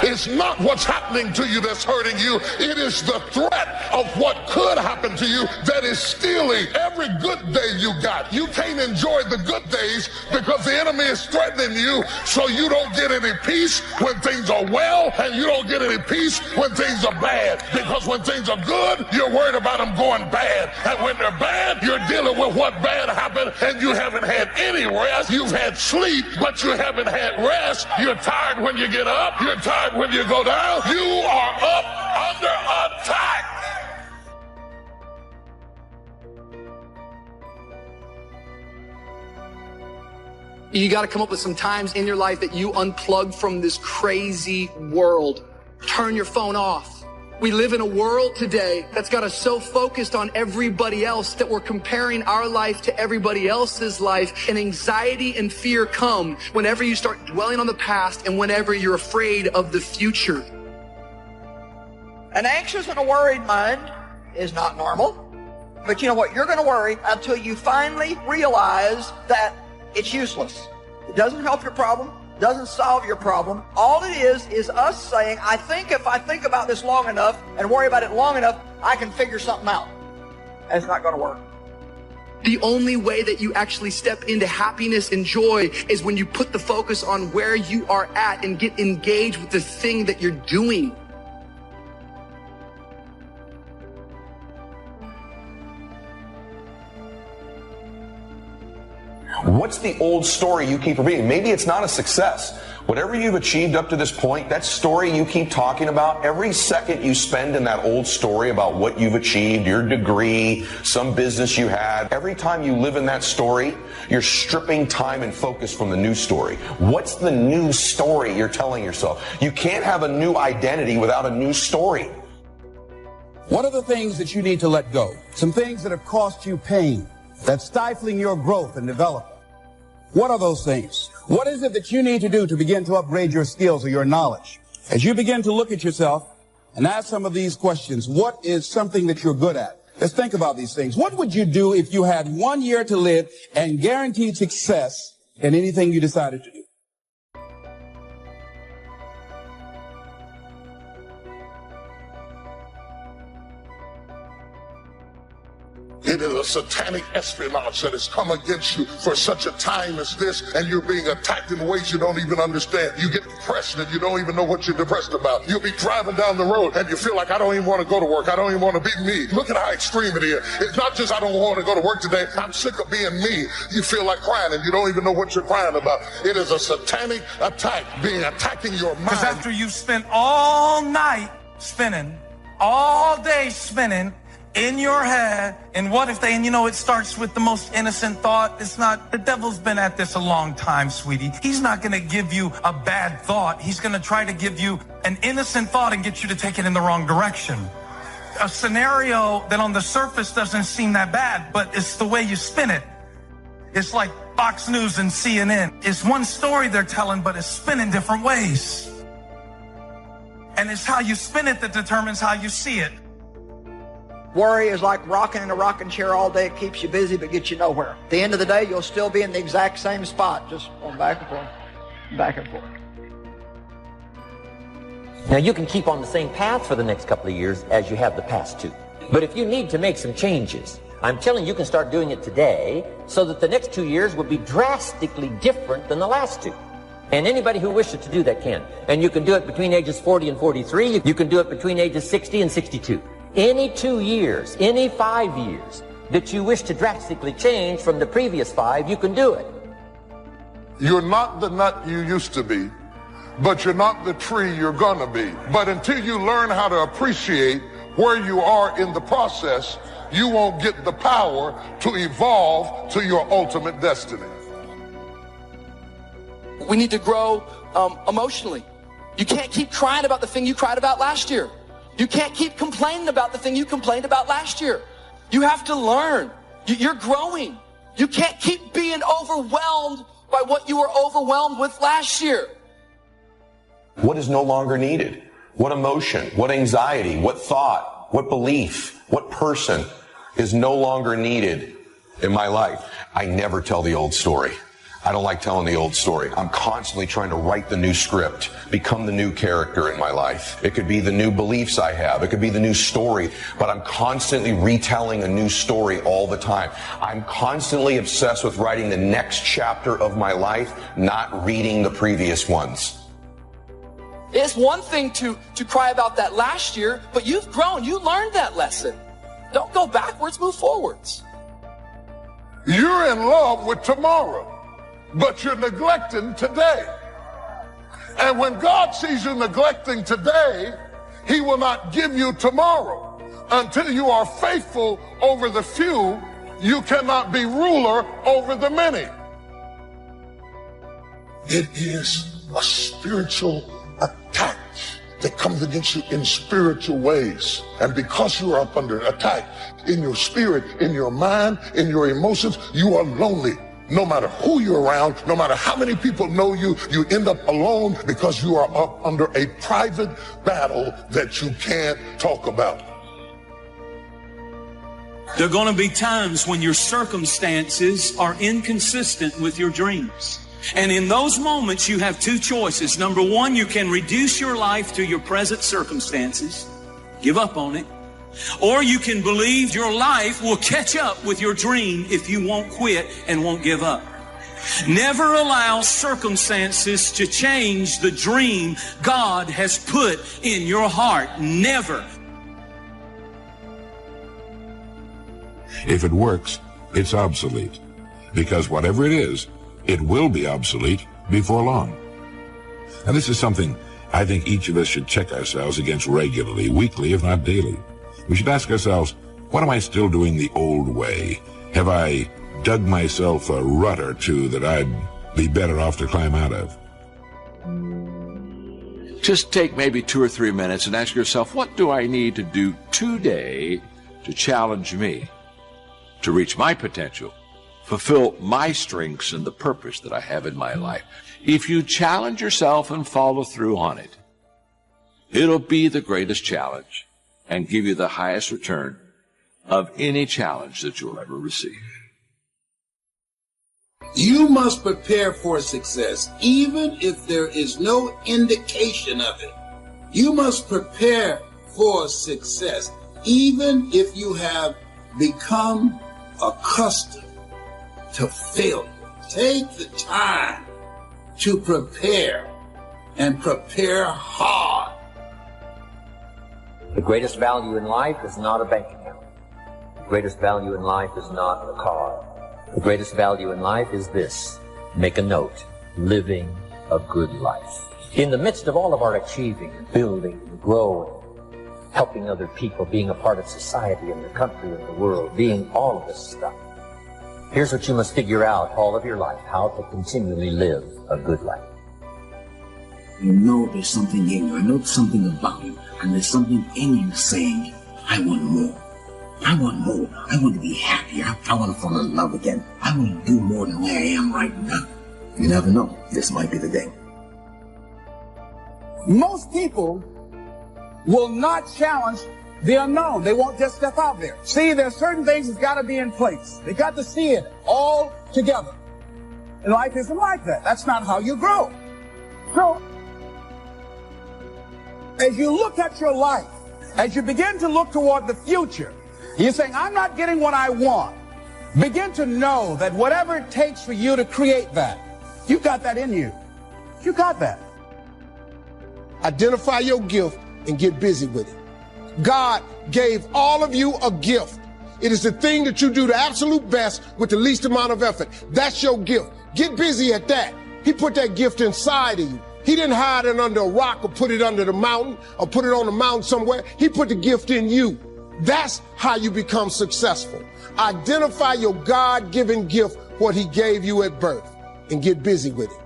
It's not what's happening to you that's hurting you. It is the threat of what could happen to you that is stealing every good day you got. You can't enjoy the good days because the enemy is threatening you, so you don't get any peace when things are well, and you don't get any peace when things are bad. Because when things are good, you're worried about them going bad. And when they're bad, you're dealing with what bad happened, and you haven't had any rest. You've had sleep, but you haven't had rest. You're tired when you get up. You're tired when you go down. You are up under attack. You got to come up with some times in your life that you unplug from this crazy world. Turn your phone off. We live in a world today that's got us so focused on everybody else that we're comparing our life to everybody else's life, and anxiety and fear come whenever you start dwelling on the past and whenever you're afraid of the future. An anxious and a worried mind is not normal. But you know what? You're going to worry until you finally realize that it's useless. It doesn't help your problem. Doesn't solve your problem. All it is us saying, I think if I think about this long enough and worry about it long enough, I can figure something out. And it's not going to work. The only way that you actually step into happiness and joy is when you put the focus on where you are at and get engaged with the thing that you're doing. What's the old story you keep repeating? Maybe it's not a success. Whatever you've achieved up to this point, that story you keep talking about, every second you spend in that old story about what you've achieved, your degree, some business you had, every time you live in that story, you're stripping time and focus from the new story. What's the new story you're telling yourself? You can't have a new identity without a new story. What are the things that you need to let go? Some things that have cost you pain, that's stifling your growth and development. What are those things? What is it that you need to do to begin to upgrade your skills or your knowledge? As you begin to look at yourself and ask some of these questions, what is something that you're good at? Let's think about these things. What would you do if you had 1 year to live and guaranteed success in anything you decided to do? It is a satanic espionage that has come against you for such a time as this, and you're being attacked in ways you don't even understand. You get depressed and you don't even know what you're depressed about. You'll be driving down the road and you feel like, I don't even want to go to work. I don't even want to be me. Look at how extreme it is. It's not just I don't want to go to work today. I'm sick of being me. You feel like crying and you don't even know what you're crying about. It is a satanic attack attacking your mind. Because after you've spent all night spinning, all day spinning, in your head, and what if they, and you know, it starts with the most innocent thought. It's not, the devil's been at this a long time, sweetie. He's not going to give you a bad thought. He's going to try to give you an innocent thought and get you to take it in the wrong direction. A scenario that on the surface doesn't seem that bad, but it's the way you spin it. It's like Fox News and CNN. It's one story they're telling, but it's spin in different ways. And it's how you spin it that determines how you see it. Worry is like rocking in a rocking chair all day. It keeps you busy but gets you nowhere. At the end of the day, you'll still be in the exact same spot, just going back and forth, back and forth. Now, you can keep on the same path for the next couple of years as you have the past two. But if you need to make some changes, I'm telling you, you can start doing it today so that the next 2 years will be drastically different than the last two. And anybody who wishes to do that can. And you can do it between ages 40 and 43. You can do it between ages 60 and 62. Any 2 years, any 5 years that you wish to drastically change from the previous 5, you can do it. You're not the nut you used to be, but you're not the tree you're gonna be. But until you learn how to appreciate where you are in the process, you won't get the power to evolve to your ultimate destiny. We need to grow emotionally. You can't keep crying about the thing you cried about last year. You can't keep complaining about the thing you complained about last year. You have to learn. You're growing. You can't keep being overwhelmed by what you were overwhelmed with last year. What is no longer needed? What emotion, what anxiety, what thought, what belief, what person is no longer needed in my life? I never tell the old story. I don't like telling the old story. I'm constantly trying to write the new script, become the new character in my life. It could be the new beliefs I have. It could be the new story, but I'm constantly retelling a new story all the time. I'm constantly obsessed with writing the next chapter of my life, not reading the previous ones. It's one thing to cry about that last year, but you've grown. You learned that lesson. Don't go backwards, move forwards. You're in love with tomorrow, but you're neglecting today. And when God sees you neglecting today, he will not give you tomorrow. Until you are faithful over the few, you cannot be ruler over the many. It is a spiritual attack that comes against you in spiritual ways. And because you are up under attack in your spirit, in your mind, in your emotions, you are lonely. No matter who you're around, no matter how many people know you, you end up alone because you are up under a private battle that you can't talk about. There are going to be times when your circumstances are inconsistent with your dreams. And in those moments, you have two choices. Number one, you can reduce your life to your present circumstances, give up on it. Or you can believe your life will catch up with your dream if you won't quit and won't give up. Never allow circumstances to change the dream God has put in your heart. Never. If it works, it's obsolete. Because whatever it is, it will be obsolete before long. And this is something I think each of us should check ourselves against regularly, weekly, if not daily. We should ask ourselves, what am I still doing the old way? Have I dug myself a rut or two that I'd be better off to climb out of? Just take maybe 2 or 3 minutes and ask yourself, what do I need to do today to challenge me, to reach my potential, fulfill my strengths and the purpose that I have in my life? If you challenge yourself and follow through on it, it'll be the greatest challenge and give you the highest return of any challenge that you'll ever receive. You must prepare for success, even if there is no indication of it. You must prepare for success, even if you have become accustomed to failure. Take the time to prepare, and prepare hard. The greatest value in life is not a bank account. The greatest value in life is not a car. The greatest value in life is this. Make a note. Living a good life. In the midst of all of our achieving, building, growing, helping other people, being a part of society and the country and the world, being all of this stuff, here's what you must figure out all of your life, how to continually live a good life. You know there's something in you. I know something about you. And there's something in you saying, I want more. I want more. I want to be happy. I want to fall in love again. I want to do more than where I am right now. You never know. This might be the day. Most people will not challenge the unknown. They won't just step out there. See, there's certain things that's got to be in place. They got to see it all together. And life isn't like that. That's not how you grow. So, as you look at your life, as you begin to look toward the future, you're saying, I'm not getting what I want. Begin to know that whatever it takes for you to create that, you got that in you. You got that. Identify your gift and get busy with it. God gave all of you a gift. It is the thing that you do the absolute best with the least amount of effort. That's your gift. Get busy at that. He put that gift inside of you. He didn't hide it under a rock or put it under the mountain or put it on the mountain somewhere. He put the gift in you. That's how you become successful. Identify your God-given gift, what he gave you at birth, and get busy with it.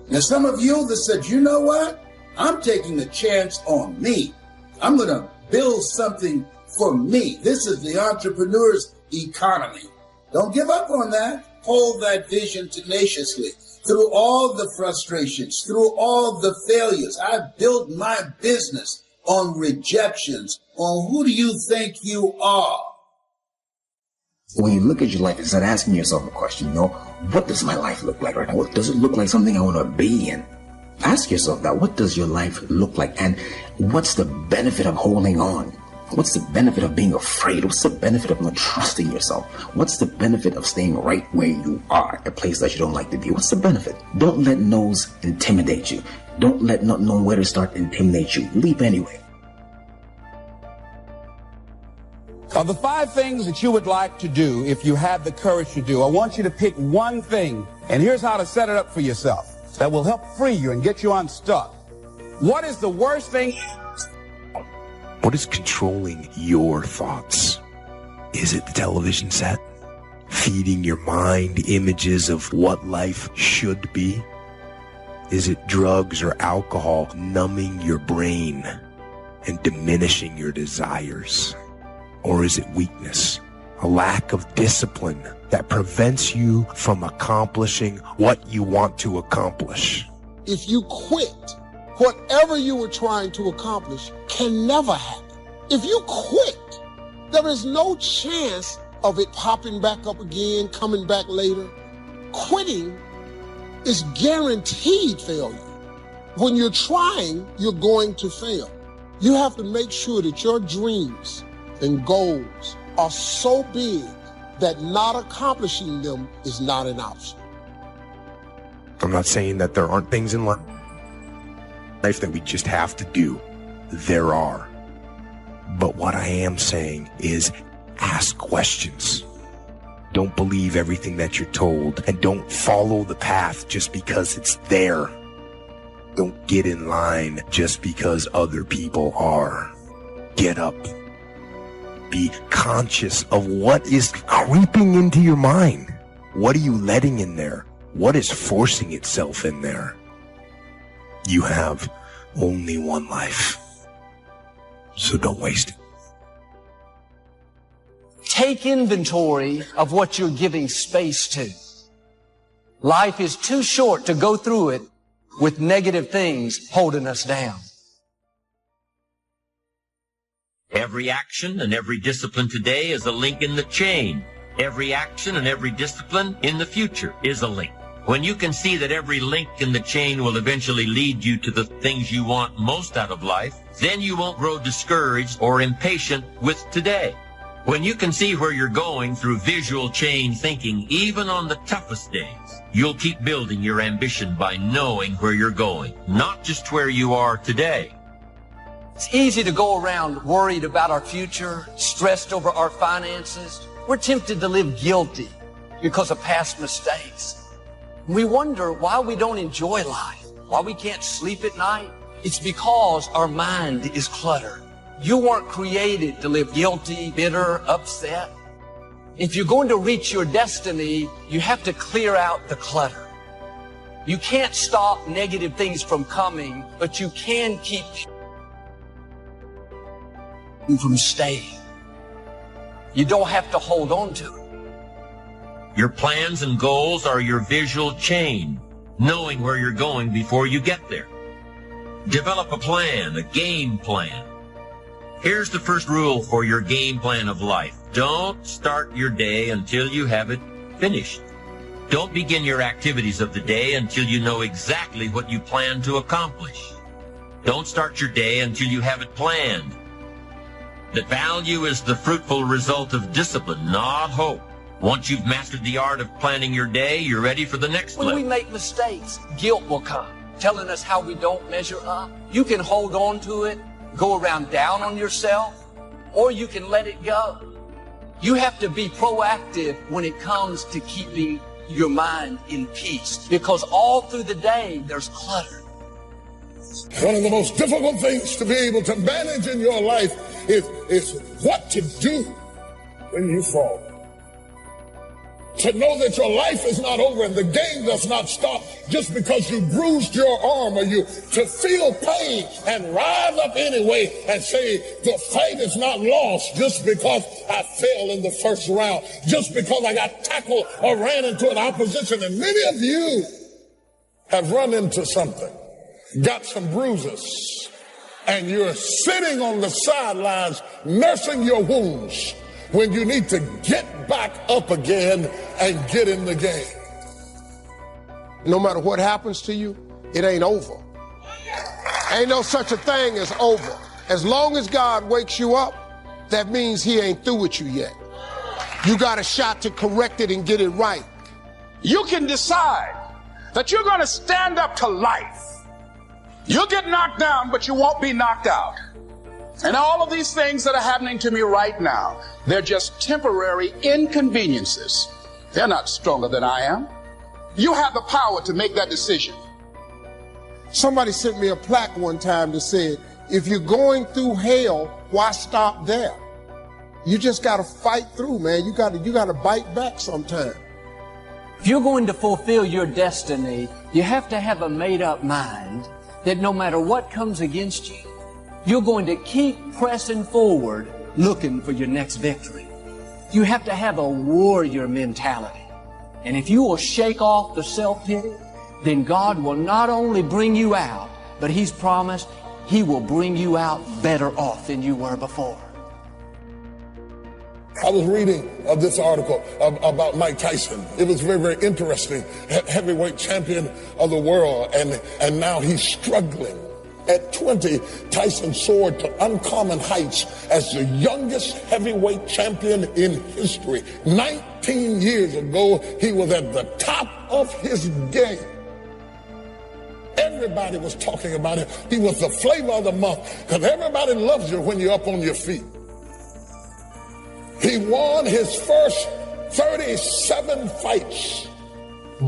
Now, some of you that said, you know what? I'm taking a chance on me. I'm going to build something for me. This is the entrepreneur's economy. Don't give up on that. Hold that vision tenaciously. Through all the frustrations, through all the failures, I've built my business on rejections, on who do you think you are? When you look at your life, instead of asking yourself a question, what does my life look like right now? What does it look like something I want to be in? Ask yourself that. What does your life look like? And what's the benefit of holding on? What's the benefit of being afraid? What's the benefit of not trusting yourself? What's the benefit of staying right where you are, a place that you don't like to be? What's the benefit? Don't let no's intimidate you. Don't let not knowing where to start intimidate you. Leap anyway. Of the 5 things that you would like to do if you had the courage to do, I want you to pick one thing, and here's how to set it up for yourself that will help free you and get you unstuck. What is the worst thing? What is controlling your thoughts? Is it the television set? Feeding your mind images of what life should be? Is it drugs or alcohol numbing your brain and diminishing your desires? Or is it weakness, a lack of discipline that prevents you from accomplishing what you want to accomplish? If you quit, whatever you were trying to accomplish can never happen. If you quit, there is no chance of it popping back up again, coming back later. Quitting is guaranteed failure. When you're trying, you're going to fail. You have to make sure that your dreams and goals are so big that not accomplishing them is not an option. I'm not saying that there aren't things in life that we just have to do. There are. But what I am saying is ask questions. Don't believe everything that you're told, and don't follow the path just because it's there. Don't get in line just because other people are. Get up. Be conscious of what is creeping into your mind. What are you letting in there? What is forcing itself in there? You have only one life, so don't waste it. Take inventory of what you're giving space to. Life is too short to go through it with negative things holding us down. Every action and every discipline today is a link in the chain. Every action and every discipline in the future is a link. When you can see that every link in the chain will eventually lead you to the things you want most out of life, then you won't grow discouraged or impatient with today. When you can see where you're going through visual chain thinking, even on the toughest days, you'll keep building your ambition by knowing where you're going, not just where you are today. It's easy to go around worried about our future, stressed over our finances. We're tempted to live guilty because of past mistakes. We wonder why we don't enjoy life, why we can't sleep at night. It's because our mind is cluttered. You weren't created to live guilty, bitter, upset. If you're going to reach your destiny, you have to clear out the clutter. You can't stop negative things from coming, but you can keep from staying. You don't have to hold on to it. Your plans and goals are your visual chain, knowing where you're going before you get there. Develop a plan, a game plan. Here's the first rule for your game plan of life. Don't start your day until you have it finished. Don't begin your activities of the day until you know exactly what you plan to accomplish. Don't start your day until you have it planned. The value is the fruitful result of discipline, not hope. Once you've mastered the art of planning your day, you're ready for the next level. When we make mistakes, guilt will come, telling us how we don't measure up. You can hold on to it, go around down on yourself, or you can let it go. You have to be proactive when it comes to keeping your mind in peace, because all through the day, there's clutter. One of the most difficult things to be able to manage in your life is what to do when you fall. To know that your life is not over and the game does not stop just because you bruised your arm, or to feel pain and rise up anyway and say the fight is not lost just because I fell in the first round, just because I got tackled or ran into an opposition. And many of you have run into something, got some bruises, and you're sitting on the sidelines nursing your wounds, when you need to get back up again and get in the game. No matter what happens to you, it ain't over. Ain't no such a thing as over. As long as God wakes you up, that means he ain't through with you yet. You got a shot to correct it and get it right. You can decide that you're going to stand up to life. You'll get knocked down, but you won't be knocked out. And all of these things that are happening to me right now, they're just temporary inconveniences. They're not stronger than I am. You have the power to make that decision. Somebody sent me a plaque one time that said, if you're going through hell, why stop there? You just got to fight through, man. You got to bite back sometime. If you're going to fulfill your destiny, you have to have a made-up mind that no matter what comes against you, you're going to keep pressing forward, looking for your next victory. You have to have a warrior mentality. And if you will shake off the self-pity, then God will not only bring you out, but he's promised he will bring you out better off than you were before. I was reading this article about Mike Tyson. It was very, very interesting. Heavyweight champion of the world, and now he's struggling. At 20, Tyson soared to uncommon heights as the youngest heavyweight champion in history. 19 years ago, he was at the top of his game. Everybody was talking about him. He was the flavor of the month because everybody loves you when you're up on your feet. He won his first 37 fights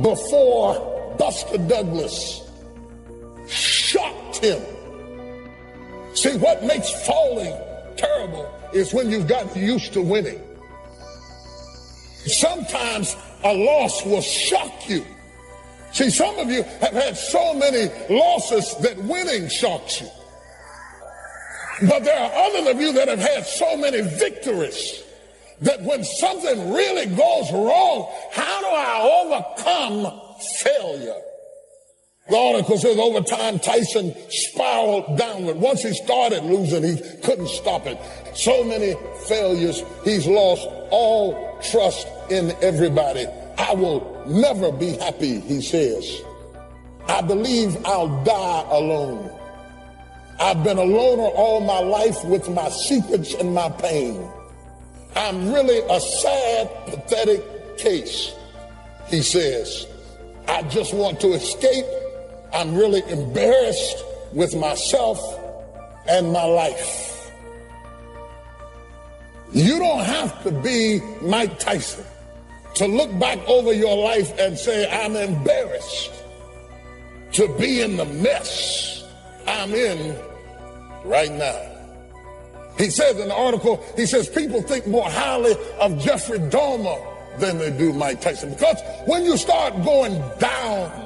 before Buster Douglas shocked him. See, what makes falling terrible is when you've gotten used to winning. Sometimes a loss will shock you. See, some of you have had so many losses that winning shocks you. But there are others of you that have had so many victories that when something really goes wrong, how do I overcome failure? The article says over time, Tyson spiraled downward. Once he started losing, he couldn't stop it. So many failures, he's lost all trust in everybody. I will never be happy, he says. I believe I'll die alone. I've been a loner all my life with my secrets and my pain. I'm really a sad, pathetic case, he says. I just want to escape. I'm really embarrassed with myself and my life. You don't have to be Mike Tyson to look back over your life and say, I'm embarrassed to be in the mess I'm in right now. He says in the article, he says people think more highly of Jeffrey Dahmer than they do Mike Tyson. Because when you start going down,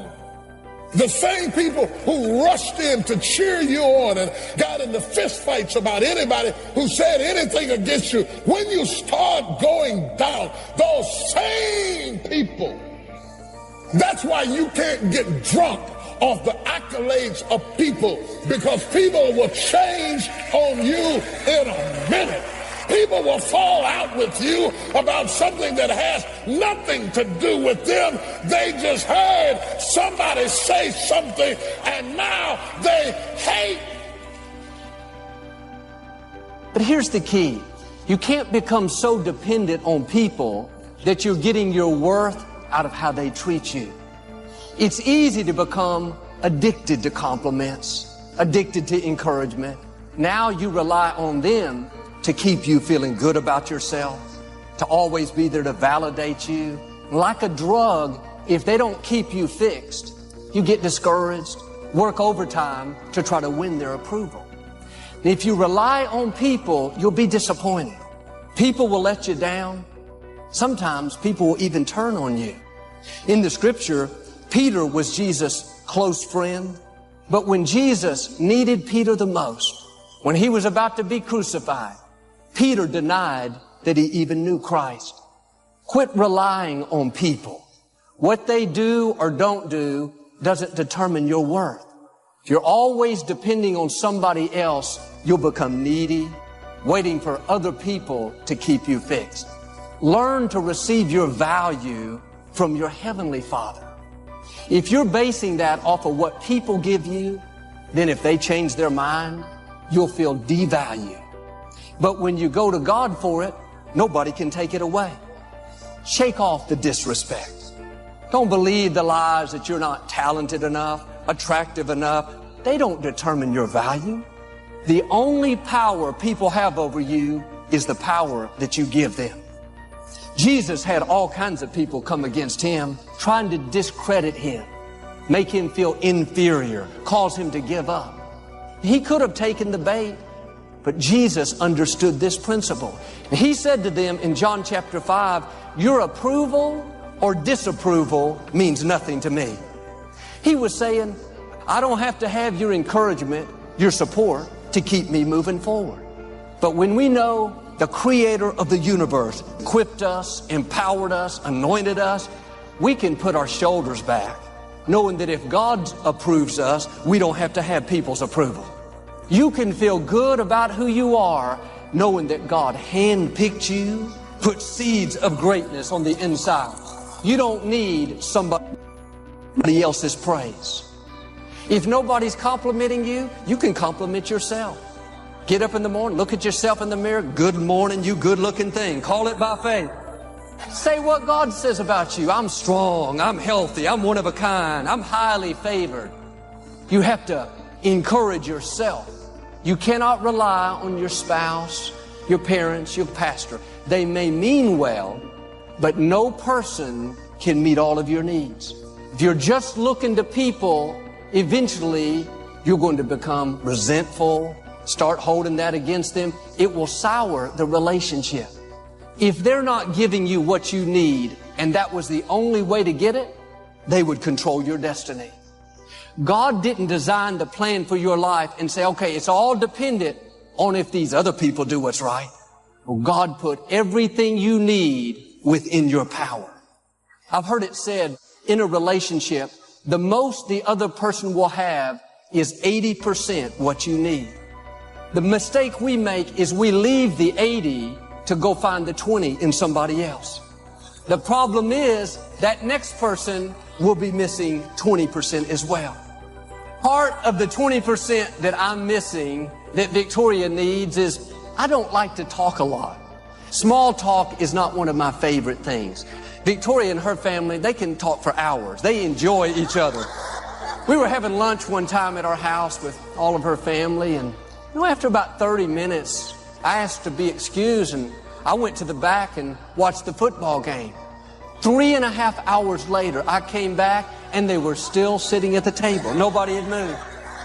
the same people who rushed in to cheer you on and got into fistfights about anybody who said anything against you, when you start going down, those same people, that's why you can't get drunk off the accolades of people, because people will change on you in a minute. People will fall out with you about something that has nothing to do with them. They just heard somebody say something and now they hate. But here's the key. You can't become so dependent on people that you're getting your worth out of how they treat you. It's easy to become addicted to compliments, addicted to encouragement. Now you rely on them to keep you feeling good about yourself, to always be there to validate you. Like a drug, if they don't keep you fixed, you get discouraged, work overtime to try to win their approval. And if you rely on people, you'll be disappointed. People will let you down. Sometimes people will even turn on you. In the scripture, Peter was Jesus' close friend, but when Jesus needed Peter the most, when he was about to be crucified, Peter denied that he even knew Christ. Quit relying on people. What they do or don't do doesn't determine your worth. If you're always depending on somebody else, you'll become needy, waiting for other people to keep you fixed. Learn to receive your value from your Heavenly Father. If you're basing that off of what people give you, then if they change their mind, you'll feel devalued. But when you go to God for it, nobody can take it away. Shake off the disrespect. Don't believe the lies that you're not talented enough, attractive enough. They don't determine your value. The only power people have over you is the power that you give them. Jesus had all kinds of people come against him, trying to discredit him, make him feel inferior, cause him to give up. He could have taken the bait, but Jesus understood this principle. He said to them in John chapter 5, your approval or disapproval means nothing to me. He was saying, I don't have to have your encouragement, your support to keep me moving forward. But when we know the creator of the universe equipped us, empowered us, anointed us, we can put our shoulders back, knowing that if God approves us, we don't have to have people's approval. You can feel good about who you are, knowing that God handpicked you, put seeds of greatness on the inside. You don't need somebody else's praise. If nobody's complimenting you, you can compliment yourself. Get up in the morning, look at yourself in the mirror. Good morning, you good-looking thing. Call it by faith. Say what God says about you. I'm strong, I'm healthy, I'm one of a kind, I'm highly favored. You have to encourage yourself. You cannot rely on your spouse, your parents, your pastor. They may mean well, but no person can meet all of your needs. If you're just looking to people, eventually you're going to become resentful, start holding that against them. It will sour the relationship. If they're not giving you what you need, and that was the only way to get it, they would control your destiny. God didn't design the plan for your life and say, okay, it's all dependent on if these other people do what's right. Well, God put everything you need within your power. I've heard it said, in a relationship, the most the other person will have is 80% what you need. The mistake we make is we leave the 80 to go find the 20 in somebody else. The problem is that next person will be missing 20% as well. Part of the 20% that I'm missing that Victoria needs is I don't like to talk a lot. Small talk is not one of my favorite things. Victoria and her family, they can talk for hours. They enjoy each other. We were having lunch one time at our house with all of her family, and after about 30 minutes, I asked to be excused, and I went to the back and watched the football game. 3.5 hours later, I came back, and they were still sitting at the table. Nobody had moved.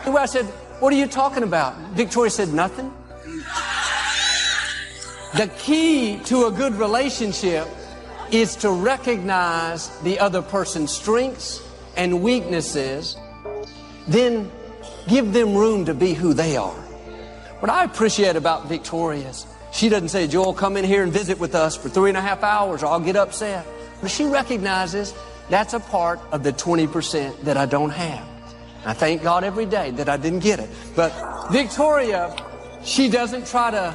I said, what are you talking about? Victoria said, nothing. The key to a good relationship is to recognize the other person's strengths and weaknesses, then give them room to be who they are. What I appreciate about Victoria is she doesn't say, Joel, come in here and visit with us for 3.5 hours or I'll get upset. But she recognizes that's a part of the 20% that I don't have. I thank God every day that I didn't get it. But Victoria, she doesn't try to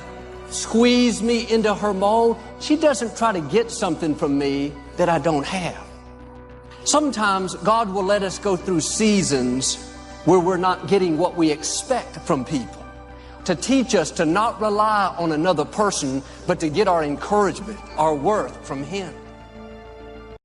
squeeze me into her mold. She doesn't try to get something from me that I don't have. Sometimes God will let us go through seasons where we're not getting what we expect from people, to teach us to not rely on another person, but to get our encouragement, our worth from Him.